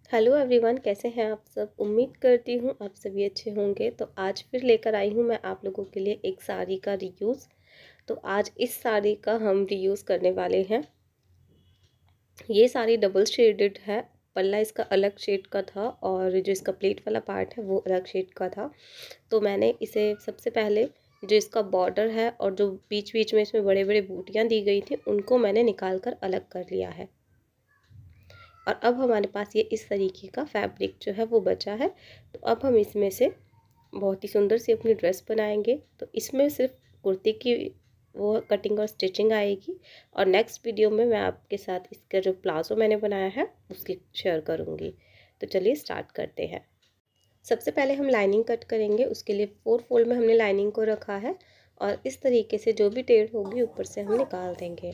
Hello everyone, कैसे हैं आप सब। उम्मीद करती हूँ आप सभी अच्छे होंगे। तो आज फिर लेकर आई हूँ मैं आप लोगों के लिए एक साड़ी का रीयूज़। तो आज इस साड़ी का हम रीयूज़ करने वाले हैं। ये साड़ी डबल शेडेड है। पल्ला इसका अलग शेड का था और जो इसका प्लेट वाला पार्ट है वो अलग शेड का था। तो मैंने इसे सबसे पहले जो इसका बॉर्डर है और जो बीच बीच में इसमें बड़े बड़े बूटियाँ दी गई थी उनको मैंने निकाल कर अलग कर लिया है। और अब हमारे पास ये इस तरीके का फैब्रिक जो है वो बचा है। तो अब हम इसमें से बहुत ही सुंदर सी अपनी ड्रेस बनाएंगे। तो इसमें सिर्फ कुर्ती की वो कटिंग और स्टिचिंग आएगी और नेक्स्ट वीडियो में मैं आपके साथ इसका जो प्लाजो मैंने बनाया है उसकी शेयर करूँगी। तो चलिए स्टार्ट करते हैं। सबसे पहले हम लाइनिंग कट करेंगे। उसके लिए 4 फोल्ड में हमने लाइनिंग को रखा है और इस तरीके से जो भी टेढ़ होगी ऊपर से हम निकाल देंगे।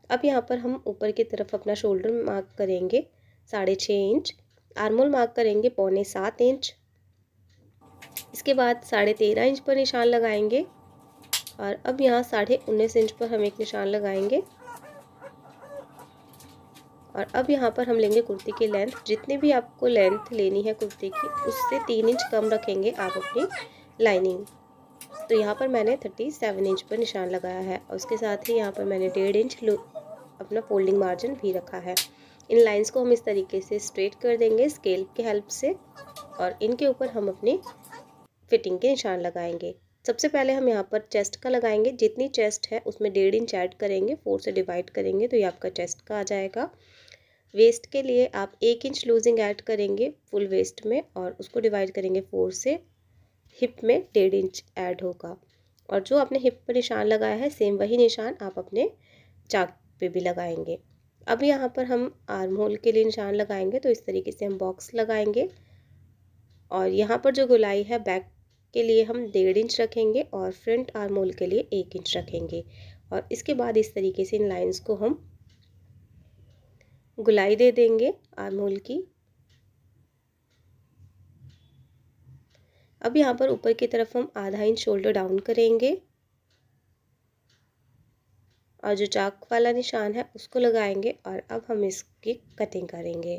अब यहाँ पर हम ऊपर की तरफ अपना शोल्डर मार्क करेंगे 6.5 इंच, आर्मोल मार्क करेंगे 6.25 इंच। इसके बाद 13.5 इंच पर निशान लगाएंगे और अब यहाँ 19.5 इंच पर हम एक निशान लगाएंगे। और अब यहाँ पर हम लेंगे कुर्ती की लेंथ। जितनी भी आपको लेंथ लेनी है कुर्ती की उससे 3 इंच कम रखेंगे आप अपनी लाइनिंग। तो यहाँ पर मैंने 37 इंच पर निशान लगाया है और उसके साथ ही यहाँ पर मैंने 1.5 इंच अपना फोल्डिंग मार्जिन भी रखा है। इन लाइंस को हम इस तरीके से स्ट्रेट कर देंगे स्केल की हेल्प से और इनके ऊपर हम अपनी फिटिंग के निशान लगाएंगे। सबसे पहले हम यहाँ पर चेस्ट का लगाएंगे। जितनी चेस्ट है उसमें 1.5 इंच ऐड करेंगे, 4 से डिवाइड करेंगे तो ये आपका चेस्ट का आ जाएगा। वेस्ट के लिए आप 1 इंच लूजिंग ऐड करेंगे फुल वेस्ट में और उसको डिवाइड करेंगे 4 से। हिप में 1.5 इंच ऐड होगा और जो आपने हिप पर निशान लगाया है सेम वही निशान आप अपने चाक पे भी लगाएंगे। अब यहाँ पर हम आर्म होल के लिए निशान लगाएंगे। तो इस तरीके से हम बॉक्स लगाएंगे और यहाँ पर जो गोलाई है बैक के लिए हम 1.5 इंच रखेंगे और फ्रंट आर्म होल के लिए 1 इंच रखेंगे। और इसके बाद इस तरीके से इन लाइंस को हम गोलाई दे देंगे आर्म होल की। अब यहाँ पर ऊपर की तरफ हम आधा इंच शोल्डर डाउन करेंगे और जो चाक वाला निशान है उसको लगाएंगे और अब हम इसकी कटिंग करेंगे।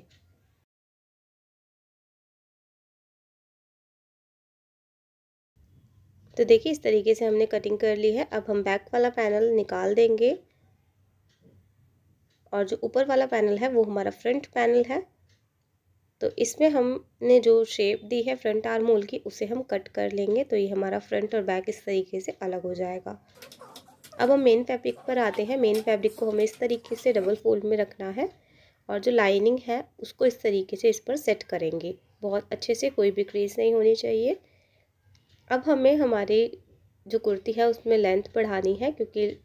तो देखिए इस तरीके से हमने कटिंग कर ली है। अब हम बैक वाला पैनल निकाल देंगे और जो ऊपर वाला पैनल है वो हमारा फ्रंट पैनल है। तो इसमें हमने जो शेप दी है फ्रंट आर्म होल की उसे हम कट कर लेंगे। तो ये हमारा फ्रंट और बैक इस तरीके से अलग हो जाएगा। अब हम मेन फैब्रिक पर आते हैं। मेन फैब्रिक को हमें इस तरीके से डबल फोल्ड में रखना है और जो लाइनिंग है उसको इस तरीके से इस पर सेट करेंगे बहुत अच्छे से, कोई भी क्रीज नहीं होनी चाहिए। अब हमें हमारी जो कुर्ती है उसमें लेंथ बढ़ानी है क्योंकि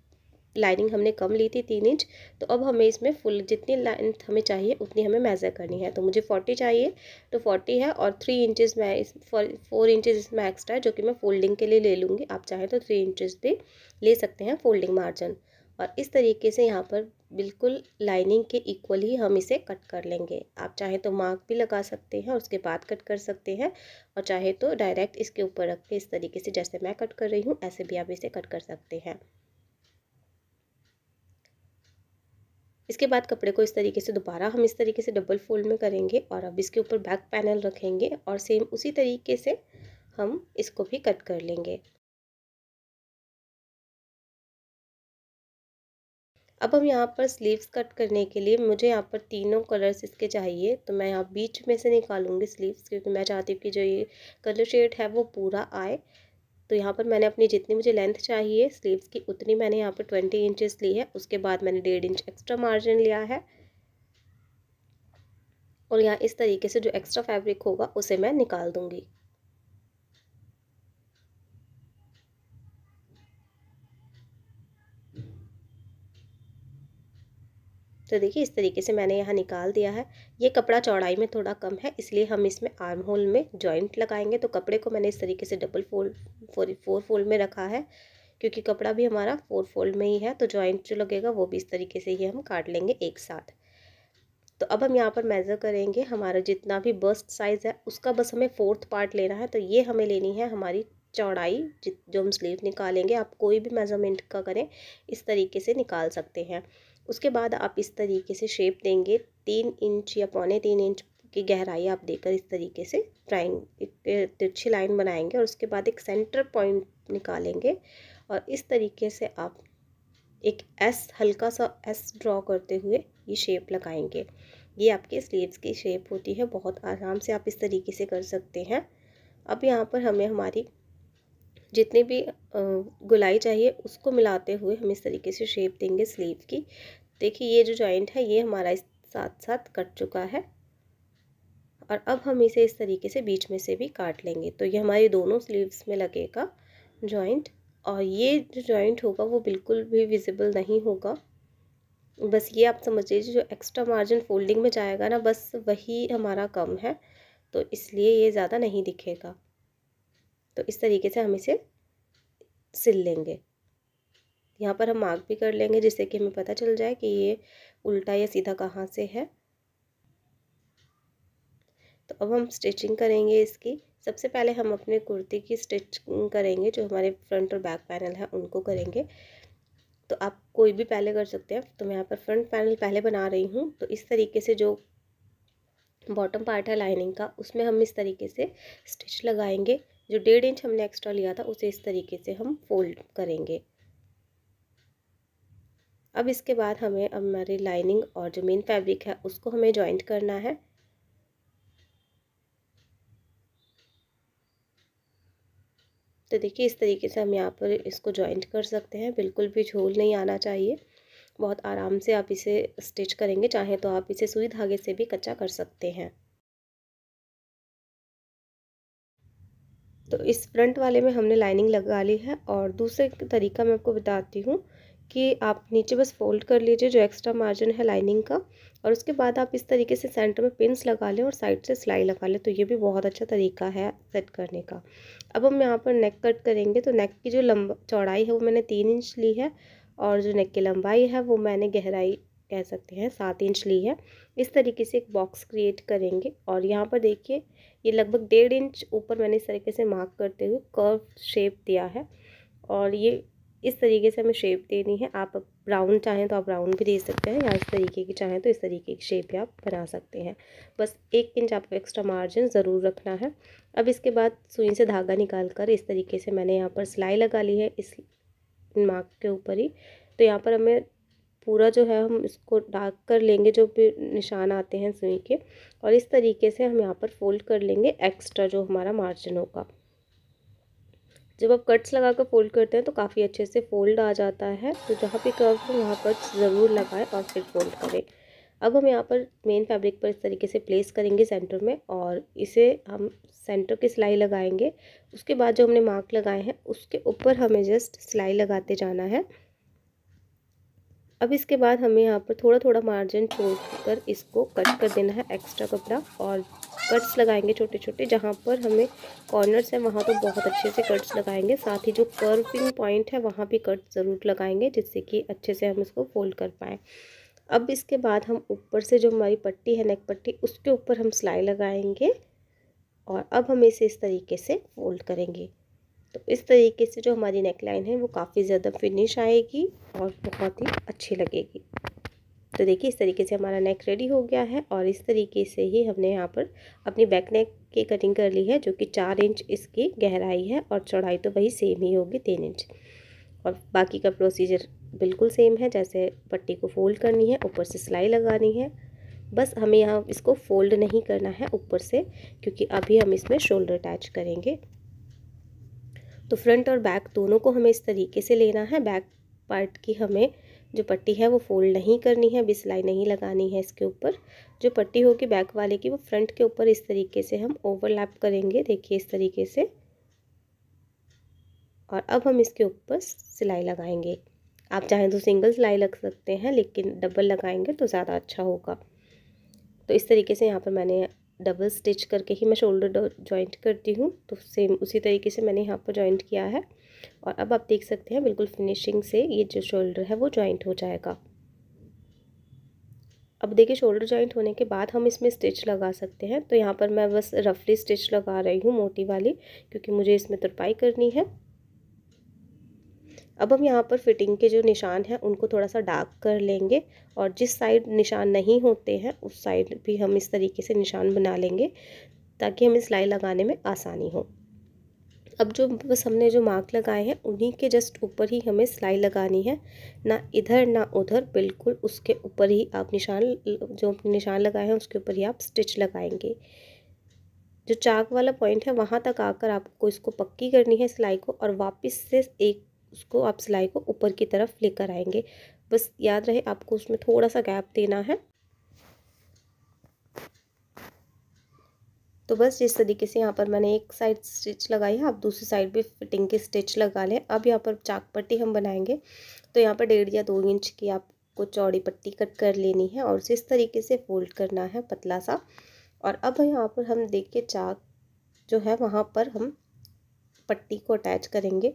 लाइनिंग हमने कम ली थी 3 इंच। तो अब हमें इसमें फुल जितनी लेंथ हमें चाहिए उतनी हमें मेज़र करनी है। तो मुझे 40 चाहिए तो 40 है और 3 इंचज़ मैं इस 4 इंचज़ इसमें एक्स्ट्रा है जो कि मैं फोल्डिंग के लिए ले लूँगी। आप चाहें तो 3 इंचज़ भी ले सकते हैं फोल्डिंग मार्जिन। और इस तरीके से यहाँ पर बिल्कुल लाइनिंग के इक्वल ही हम इसे कट कर लेंगे। आप चाहे तो मार्क भी लगा सकते हैं और उसके बाद कट कर सकते हैं और चाहे तो डायरेक्ट इसके ऊपर रख के इस तरीके से जैसे मैं कट कर रही हूँ ऐसे भी आप इसे कट कर सकते हैं। इसके बाद कपड़े को इस तरीके से दोबारा हम इस तरीके से डबल फोल्ड में करेंगे और अब इसके ऊपर बैक पैनल रखेंगे और सेम उसी तरीके से हम इसको भी कट कर लेंगे। अब हम यहाँ पर स्लीव्स कट करने के लिए मुझे यहाँ पर तीनों कलर्स इसके चाहिए। तो मैं यहाँ बीच में से निकालूंगी स्लीव्स क्योंकि मैं चाहती हूँ कि जो ये कलर शेड है वो पूरा आए। तो यहाँ पर मैंने अपनी जितनी मुझे लेंथ चाहिए स्लीव्स की उतनी मैंने यहाँ पर 20 इंचेस ली है। उसके बाद मैंने 1.5 इंच एक्स्ट्रा मार्जिन लिया है और यहाँ इस तरीके से जो एक्स्ट्रा फैब्रिक होगा उसे मैं निकाल दूंगी। तो देखिए इस तरीके से मैंने यहाँ निकाल दिया है। ये कपड़ा चौड़ाई में थोड़ा कम है इसलिए हम इसमें आर्म होल में जॉइंट लगाएंगे। तो कपड़े को मैंने इस तरीके से डबल फोल्ड 4 फोल्ड में रखा है क्योंकि कपड़ा भी हमारा 4 फोल्ड में ही है। तो जॉइंट जो लगेगा वो भी इस तरीके से ही हम काट लेंगे एक साथ। तो अब हम यहाँ पर मेज़र करेंगे हमारा जितना भी बस्ट साइज़ है उसका बस हमें 4th पार्ट लेना है। तो ये हमें लेनी है हमारी चौड़ाई जो हम स्लीव निकालेंगे। आप कोई भी मेज़रमेंट का करें इस तरीके से निकाल सकते हैं। उसके बाद आप इस तरीके से शेप देंगे 3 इंच या 3.25 इंच की गहराई आप देकर इस तरीके से एक तिरछी लाइन बनाएंगे और उसके बाद एक सेंटर पॉइंट निकालेंगे और इस तरीके से आप एक एस, हल्का सा एस ड्रॉ करते हुए ये शेप लगाएंगे। ये आपके स्लीव्स की शेप होती है, बहुत आराम से आप इस तरीके से कर सकते हैं। अब यहाँ पर हमें हमारी जितनी भी गुलाई चाहिए उसको मिलाते हुए हम इस तरीके से शेप देंगे स्लीव की। देखिए ये जो जॉइंट है ये हमारा इस साथ साथ कट चुका है और अब हम इसे इस तरीके से बीच में से भी काट लेंगे। तो ये हमारी दोनों स्लीव्स में लगेगा जॉइंट और ये जो जॉइंट होगा वो बिल्कुल भी विजिबल नहीं होगा। बस ये आप समझ लीजिए जो एक्स्ट्रा मार्जिन फोल्डिंग में जाएगा ना, बस वही हमारा कम है, तो इसलिए ये ज़्यादा नहीं दिखेगा। तो इस तरीके से हम इसे सिल लेंगे। यहाँ पर हम मार्क भी कर लेंगे जिससे कि हमें पता चल जाए कि ये उल्टा या सीधा कहाँ से है। तो अब हम स्टिचिंग करेंगे इसकी। सबसे पहले हम अपने कुर्ती की स्टिचिंग करेंगे, जो हमारे फ्रंट और बैक पैनल है उनको करेंगे। तो आप कोई भी पहले कर सकते हैं। तो मैं यहाँ पर फ्रंट पैनल पहले बना रही हूँ। तो इस तरीके से जो बॉटम पार्ट है लाइनिंग का, उसमें हम इस तरीके से स्टिच लगाएंगे। जो 1.5 इंच हमने एक्स्ट्रा लिया था उसे इस तरीके से हम फोल्ड करेंगे। अब इसके बाद हमें हमारी लाइनिंग और जो मेन फैब्रिक है उसको हमें जॉइंट करना है। तो देखिए इस तरीके से हम यहाँ पर इसको जॉइंट कर सकते हैं, बिल्कुल भी झोल नहीं आना चाहिए। बहुत आराम से आप इसे स्टिच करेंगे, चाहे तो आप इसे सुई धागे से भी कच्चा कर सकते हैं। तो इस फ्रंट वाले में हमने लाइनिंग लगा ली है और दूसरे तरीका मैं आपको बताती हूँ कि आप नीचे बस फोल्ड कर लीजिए जो एक्स्ट्रा मार्जिन है लाइनिंग का, और उसके बाद आप इस तरीके से सेंटर में पिन्स लगा लें और साइड से सिलाई लगा लें। तो ये भी बहुत अच्छा तरीका है सेट करने का। अब हम यहाँ पर नेक कट करेंगे। तो नेक की जो चौड़ाई है वो मैंने 3 इंच ली है और जो नेक की लंबाई है वो मैंने गहराई कह सकते हैं 7 इंच ली है। इस तरीके से एक बॉक्स क्रिएट करेंगे और यहाँ पर देखिए ये लगभग 1.5 इंच ऊपर मैंने इस तरीके से मार्क करते हुए कर्व शेप दिया है और ये इस तरीके से हमें शेप देनी है। आप ब्राउन चाहें तो आप ब्राउन भी दे सकते हैं या इस तरीके की चाहें तो इस तरीके की शेप भी आप बना सकते हैं। बस 1 इंच आपको एक्स्ट्रा मार्जिन ज़रूर रखना है। अब इसके बाद सुई से धागा निकाल कर इस तरीके से मैंने यहाँ पर सिलाई लगा ली है इस मार्क के ऊपर ही। तो यहाँ पर हमें पूरा जो है हम इसको डार्क कर लेंगे जो भी निशान आते हैं सुई के, और इस तरीके से हम यहाँ पर फोल्ड कर लेंगे एक्स्ट्रा जो हमारा मार्जिन होगा। जब आप कट्स लगाकर फोल्ड करते हैं तो काफ़ी अच्छे से फोल्ड आ जाता है। तो जहाँ पे कर्व हो वहाँ कट्स ज़रूर लगाएं और फिर फोल्ड करें। अब हम यहाँ पर मेन फैब्रिक पर इस तरीके से प्लेस करेंगे सेंटर में और इसे हम सेंटर की सिलाई लगाएंगे। उसके बाद जो हमने मार्क लगाए हैं उसके ऊपर हमें जस्ट सिलाई लगाते जाना है। अब इसके बाद हमें यहाँ पर थोड़ा थोड़ा मार्जिन छोड़कर इसको कट कर देना है एक्स्ट्रा कपड़ा, और कट्स लगाएंगे छोटे छोटे। जहाँ पर हमें कॉर्नर्स हैं वहाँ तो बहुत अच्छे से कट्स लगाएंगे, साथ ही जो कर्विंग पॉइंट है वहाँ भी कट ज़रूर लगाएंगे जिससे कि अच्छे से हम इसको फोल्ड कर पाएँ। अब इसके बाद हम ऊपर से जो हमारी पट्टी है नेक पट्टी उसके ऊपर हम सिलाई लगाएंगे और अब हम इसे इस तरीके से फोल्ड करेंगे। तो इस तरीके से जो हमारी नेक लाइन है वो काफ़ी ज़्यादा फिनिश आएगी और बहुत ही अच्छी लगेगी। तो देखिए इस तरीके से हमारा नेक रेडी हो गया है और इस तरीके से ही हमने यहाँ पर अपनी बैक नेक की कटिंग कर ली है, जो कि 4 इंच इसकी गहराई है और चौड़ाई तो वही सेम ही होगी 3 इंच। और बाकी का प्रोसीजर बिल्कुल सेम है, जैसे पट्टी को फोल्ड करनी है, ऊपर से सिलाई लगानी है। बस हमें यहाँ इसको फोल्ड नहीं करना है ऊपर से, क्योंकि अभी हम इसमें शोल्डर अटैच करेंगे। तो फ्रंट और बैक दोनों को हमें इस तरीके से लेना है। बैक पार्ट की हमें जो पट्टी है वो फोल्ड नहीं करनी है, अभी सिलाई नहीं लगानी है इसके ऊपर। जो पट्टी होगी बैक वाले की वो फ्रंट के ऊपर इस तरीके से हम ओवरलैप करेंगे, देखिए इस तरीके से। और अब हम इसके ऊपर सिलाई लगाएंगे। आप चाहें तो सिंगल सिलाई लग सकते हैं, लेकिन डबल लगाएंगे तो ज़्यादा अच्छा होगा। तो इस तरीके से यहाँ पर मैंने डबल स्टिच करके ही मैं शोल्डर जॉइंट करती हूँ। तो सेम उसी तरीके से मैंने यहाँ पर जॉइंट किया है और अब आप देख सकते हैं बिल्कुल फिनिशिंग से ये जो शोल्डर है वो जॉइंट हो जाएगा। अब देखिए शोल्डर जॉइंट होने के बाद हम इसमें स्टिच लगा सकते हैं। तो यहाँ पर मैं बस रफली स्टिच लगा रही हूँ मोटी वाली, क्योंकि मुझे इसमें तुरपाई करनी है। अब हम यहाँ पर फिटिंग के जो निशान हैं उनको थोड़ा सा डार्क कर लेंगे, और जिस साइड निशान नहीं होते हैं उस साइड भी हम इस तरीके से निशान बना लेंगे ताकि हमें सिलाई लगाने में आसानी हो। अब जो बस हमने जो मार्क लगाए हैं उन्हीं के जस्ट ऊपर ही हमें सिलाई लगानी है, ना इधर ना उधर, बिल्कुल उसके ऊपर ही आप जो निशान लगाए हैं उसके ऊपर ही आप स्टिच लगाएंगे। जो चाक वाला पॉइंट है वहाँ तक आकर आपको इसको पक्की करनी है सिलाई को, और वापस से उसको आप सिलाई को ऊपर की तरफ लेकर आएंगे। बस याद रहे आपको उसमें थोड़ा सा गैप देना है। तो बस जिस तरीके से यहाँ पर मैंने एक साइड स्टिच लगाई है, आप दूसरी साइड भी फिटिंग की स्टिच लगा लें। अब यहाँ पर चाक पट्टी हम बनाएंगे, तो यहाँ पर 1.5 या 2 इंच की आपको चौड़ी पट्टी कट कर लेनी है और उसे इस तरीके से फोल्ड करना है पतला सा। और अब यहाँ पर हम देखिए चाक जो है वहाँ पर हम पट्टी को अटैच करेंगे।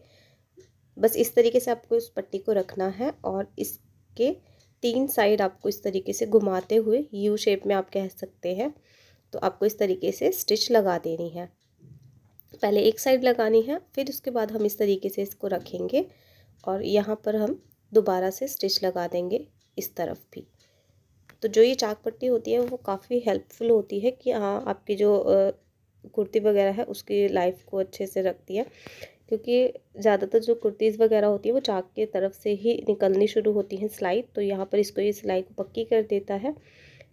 बस इस तरीके से आपको इस पट्टी को रखना है और इसके 3 साइड आपको इस तरीके से घुमाते हुए यू शेप में आप कह सकते हैं, तो आपको इस तरीके से स्टिच लगा देनी है। पहले एक साइड लगानी है, फिर उसके बाद हम इस तरीके से इसको रखेंगे और यहाँ पर हम दोबारा से स्टिच लगा देंगे इस तरफ भी। तो जो ये चाक पट्टी होती है वो काफ़ी हेल्पफुल होती है कि हाँ आपकी जो कुर्ती वगैरह है उसकी लाइफ को अच्छे से रखती है, क्योंकि ज़्यादातर जो कुर्तीज़ वगैरह होती है वो चाक की तरफ से ही निकलनी शुरू होती हैं सिलाई, तो यहाँ पर इसको ये सिलाई को पक्की कर देता है।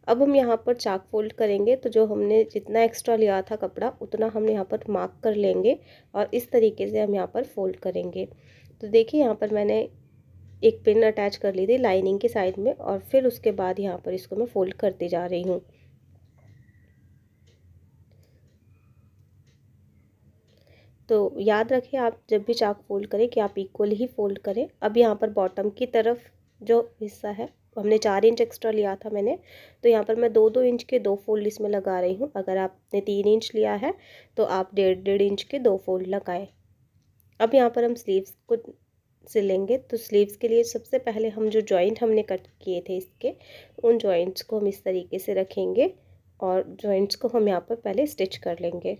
अब हम यहाँ पर चाक फोल्ड करेंगे, तो जो हमने जितना एक्स्ट्रा लिया था कपड़ा उतना हम यहाँ पर मार्क कर लेंगे और इस तरीके से हम यहाँ पर फोल्ड करेंगे। तो देखिए यहाँ पर मैंने एक पिन अटैच कर ली थी लाइनिंग के साइड में, और फिर उसके बाद यहाँ पर इसको मैं फोल्ड करती जा रही हूँ। तो याद रखें आप जब भी चाक फोल्ड करें कि आप इक्वल ही फोल्ड करें। अब यहाँ पर बॉटम की तरफ जो हिस्सा है हमने 4 इंच एक्स्ट्रा लिया था मैंने, तो यहाँ पर मैं 2-2 इंच के 2 फोल्ड इसमें लगा रही हूँ। अगर आपने 3 इंच लिया है तो आप 1.5 इंच के 2 फोल्ड लगाएं। अब यहाँ पर हम स्लीव्स को सिलेंगे, तो स्लीव्स के लिए सबसे पहले हम जो जॉइंट हमने कट किए थे इसके, उन जॉइंट्स को हम इस तरीके से रखेंगे और जॉइंट्स को हम यहाँ पर पहले स्टिच कर लेंगे।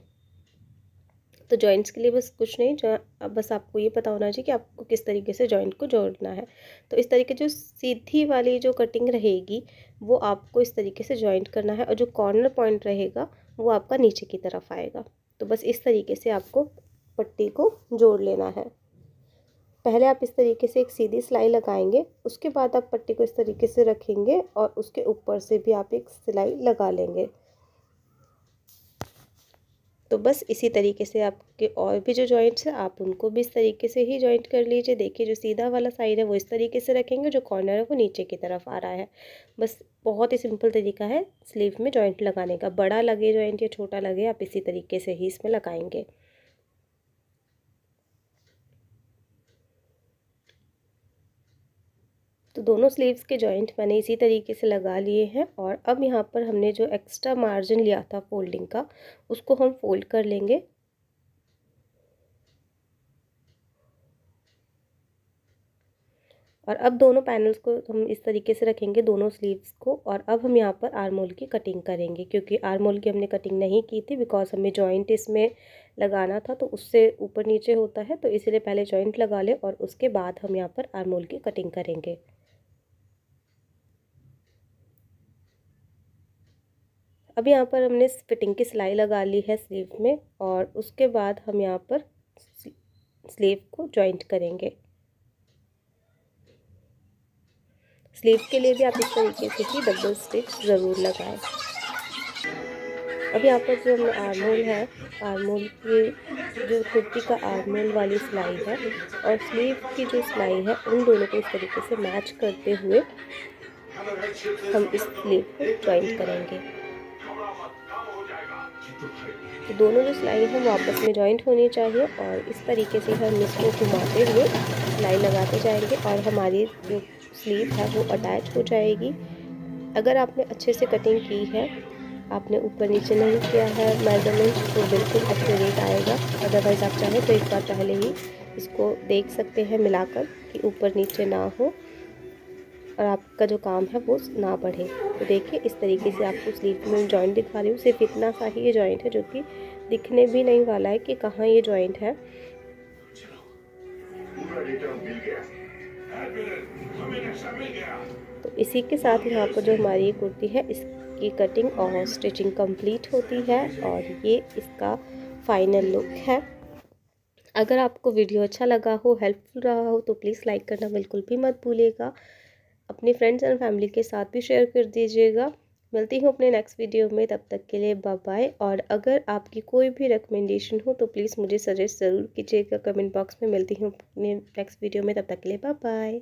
तो जॉइंट्स के लिए बस कुछ नहीं, जो अब बस आपको ये पता होना चाहिए कि आपको किस तरीके से जॉइंट को जोड़ना है। तो इस तरीके जो सीधी वाली जो कटिंग रहेगी वो आपको इस तरीके से जॉइंट करना है, और जो कॉर्नर पॉइंट रहेगा वो आपका नीचे की तरफ आएगा। तो बस इस तरीके से आपको पट्टी को जोड़ लेना है। पहले आप इस तरीके से एक सीधी सिलाई लगाएंगे, उसके बाद आप पट्टी को इस तरीके से रखेंगे और उसके ऊपर से भी आप एक सिलाई लगा लेंगे। तो बस इसी तरीके से आपके और भी जो जॉइंट्स हैं आप उनको भी इस तरीके से ही जॉइंट कर लीजिए। देखिए जो सीधा वाला साइड है वो इस तरीके से रखेंगे, जो कॉर्नर है वो नीचे की तरफ आ रहा है। बस बहुत ही सिंपल तरीका है स्लीव में जॉइंट लगाने का। बड़ा लगे जॉइंट या छोटा लगे आप इसी तरीके से ही इसमें लगाएंगे। तो दोनों स्लीव्स के जॉइंट मैंने इसी तरीके से लगा लिए हैं, और अब यहाँ पर हमने जो एक्स्ट्रा मार्जिन लिया था फोल्डिंग का उसको हम फोल्ड कर लेंगे। और अब दोनों पैनल्स को हम इस तरीके से रखेंगे, दोनों स्लीव्स को। और अब हम यहाँ पर आर्म होल की कटिंग करेंगे, क्योंकि आर्म होल की हमने कटिंग नहीं की थी बिकॉज हमें जॉइंट इसमें लगाना था, तो उससे ऊपर नीचे होता है, तो इसीलिए पहले जॉइंट लगा ले और उसके बाद हम यहाँ पर आर्म होल की कटिंग करेंगे। अब यहाँ पर हमने फिटिंग की सिलाई लगा ली है स्लीव में, और उसके बाद हम यहाँ पर स्लीव को जॉइंट करेंगे। स्लीव के लिए भी आप इस तरीके से ही डबल स्टिच ज़रूर लगाएं। अब यहाँ पर जो हमने आर्म होल है, आर्म होल की जो कुर्ती का आर्म होल वाली सिलाई है और स्लीव की जो सिलाई है, उन दोनों को इस तरीके से मैच करते हुए हम इस स्लीव को जॉइंट करेंगे। तो दोनों जो सिलाई है वो आपस में जॉइंट होनी चाहिए, और इस तरीके से हम इसको घुमाते हुए सिलाई लगाते जाएंगे और हमारी जो स्लीव है वो अटैच हो जाएगी। अगर आपने अच्छे से कटिंग की है, आपने ऊपर नीचे नहीं किया है मेजरमेंट, तो बिल्कुल एक्यूरेट आएगा। अदरवाइज़ आप चाहें तो एक बार पहले ही इसको देख सकते हैं मिलाकर कि ऊपर नीचे ना हो और आपका जो काम है वो ना बढ़े। तो देखिए इस तरीके से आपको स्लीव में जॉइंट दिखा रही हूँ, सिर्फ इतना सा ही ये जॉइंट है जो कि दिखने भी नहीं वाला है कि कहाँ ये जॉइंट है। तो इसी के साथ यहाँ पर जो हमारी ये कुर्ती है इसकी कटिंग और स्टिचिंग कंप्लीट होती है और ये इसका फाइनल लुक है। अगर आपको वीडियो अच्छा लगा हो, हेल्पफुल रहा हो तो प्लीज़ लाइक करना बिल्कुल भी मत भूलिएगा। अपने फ्रेंड्स एंड फैमिली के साथ भी शेयर कर दीजिएगा। मिलती हूँ अपने नेक्स्ट वीडियो में, तब तक के लिए बाय बाय। और अगर आपकी कोई भी रिकमेंडेशन हो तो प्लीज़ मुझे सजेस्ट ज़रूर कीजिएगा कमेंट बॉक्स में। मिलती हूँ अपने नेक्स्ट वीडियो में, तब तक के लिए बाय बाय।